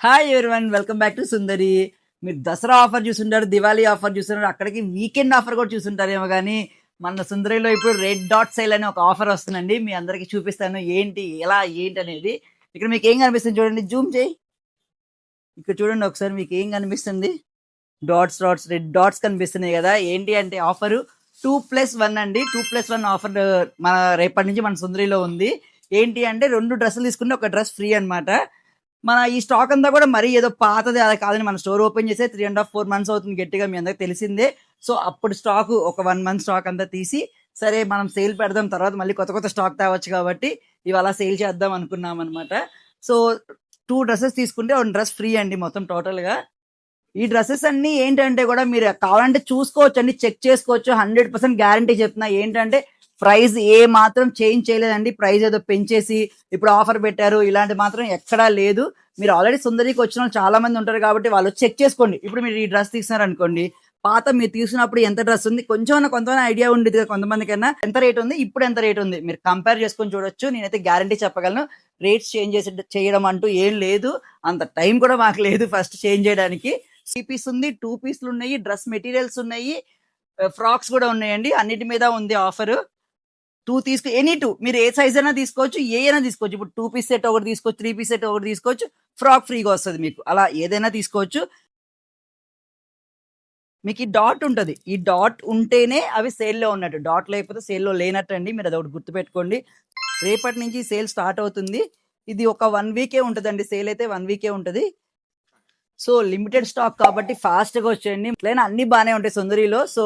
Hi everyone, welcome back to Sundari. మీరు Dussehra offer చూసుంటారు, Diwali offer చూస్తున్నారు, అక్కడికి వీకెండ్ ఆఫర్ కూడా చూసుంటారేమో. కానీ మన సుందరిలో ఇప్పుడు రెడ్ డాట్ సేల్ అనే ఒక ఆఫర్ వస్తుందండి. మీ అందరికి చూపిస్తాను ఏంటి ఎలా ఏంటి అనేది. ఇక్కడ మీకు ఏం కనిపిస్తుంది చూడండి, జూమ్ చేయి. ఇక్కడ చూడండి ఒకసారి, మీకు ఏం కనిపిస్తుంది? డాట్స్ డాట్స్ రెడ్ డాట్స్ కనిపిస్తున్నాయి కదా. ఏంటి అంటే ఆఫర్ 2+1 అండి. 2+1 ఆఫర్ మన రేపటి నుంచి మన సుందరిలో ఉంది. ఏంటి అంటే 2 డ్రెస్సులు తీసుకుంటే ఒక డ్రెస్ ఫ్రీ అనమాట. మన ఈ స్టాక్ అంతా కూడా మరీ ఏదో పాతది అలా కాదని, మన స్టోర్ ఓపెన్ చేసే 3.5-4 months అవుతుంది గట్టిగా, మీ అందరికి తెలిసిందే. సో అప్పుడు స్టాక్ ఒక 1 month స్టాక్ అంతా తీసి, సరే మనం సేల్ పెడదాం, తర్వాత మళ్ళీ కొత్త కొత్త స్టాక్ తేవచ్చు కాబట్టి ఇవాళ సేల్ చేద్దాం అనుకున్నాం అనమాట. సో 2 డ్రెస్సెస్ తీసుకుంటే 1 డ్రెస్ ఫ్రీ అండి మొత్తం టోటల్గా. ఈ డ్రెస్సెస్ అన్ని ఏంటంటే కూడా మీరు కావాలంటే చూసుకోవచ్చు అండి, చెక్ చేసుకోవచ్చు. 100% గ్యారంటీ చెప్తున్నా. ఏంటంటే ప్రైస్ ఏ మాత్రం చేంజ్ చేయలేదండి. ప్రైస్ ఏదో పెంచేసి ఇప్పుడు ఆఫర్ పెట్టారు ఇలాంటి మాత్రం ఎక్కడా లేదు. మీరు ఆల్రెడీ సుందరికి వచ్చిన వాళ్ళు చాలా మంది ఉంటారు కాబట్టి వాళ్ళు చెక్ చేసుకోండి. ఇప్పుడు మీరు ఈ డ్రెస్ తీసినారు అనుకోండి, పాత మీరు తీసుకున్నప్పుడు ఎంత డ్రెస్ ఉంది కొంచెం కొంతమంది ఐడియా ఉండేది కదా, కొంతమందికైనా ఎంత రేట్ ఉంది, ఇప్పుడు ఎంత రేట్ ఉంది మీరు కంపేర్ చేసుకొని చూడొచ్చు. నేనైతే గ్యారంటీ చెప్పగలను, రేట్స్ చేంజ్ చేయడం అంటూ ఏం లేదు. అంత టైం కూడా మాకు లేదు ఫస్ట్ చేంజ్ చేయడానికి. 3 పీస్ ఉంది, 2 పీస్లు ఉన్నాయి, డ్రెస్ మెటీరియల్స్ ఉన్నాయి, ఫ్రాక్స్ కూడా ఉన్నాయండి. అన్నిటి మీద ఉంది ఆఫర్. 2 తీసుకు ఎనీ 2 మీరు ఏ సైజ్ అయినా తీసుకోవచ్చు, ఏ అయినా తీసుకోవచ్చు. ఇప్పుడు 2 పీస్ సెట్ ఒకటి తీసుకోవచ్చు, 3 పీస్ సెట్ ఒకటి తీసుకోవచ్చు, ఫ్రాక్ ఫ్రీగా వస్తుంది మీకు. అలా ఏదైనా తీసుకోవచ్చు. మీకు ఈ డాట్ ఉంటుంది, ఈ డాట్ ఉంటేనే అవి సేల్లో ఉన్నట్టు, డాట్ లేకపోతే సేల్లో లేనట్టు అండి. మీరు అదొకటి గుర్తుపెట్టుకోండి. రేపటి నుంచి సేల్ స్టార్ట్ అవుతుంది. ఇది ఒక 1 వీకే ఉంటుందండి. సేల్ అయితే 1 వీకే ఉంటుంది. సో లిమిటెడ్ స్టాక్ కాబట్టి ఫాస్ట్గా వచ్చేయండి. లేదా అన్ని బాగానే ఉంటాయి సుందరిలో. సో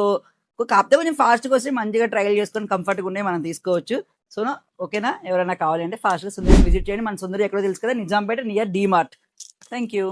కాకపోతే కొంచెం ఫాస్ట్గా వచ్చి మంచిగా ట్రయల్ చేసుకొని కంఫర్ట్గా ఉన్నాయి మనం తీసుకోవచ్చు. సో ఓకేనా, ఎవరైనా కావాలి అంటే ఫాస్ట్గా సుందరి విజిట్ చేయండి. మన సుందరి ఎక్కడో తెలుసు కదా, Nizampet near DMart. Thank you.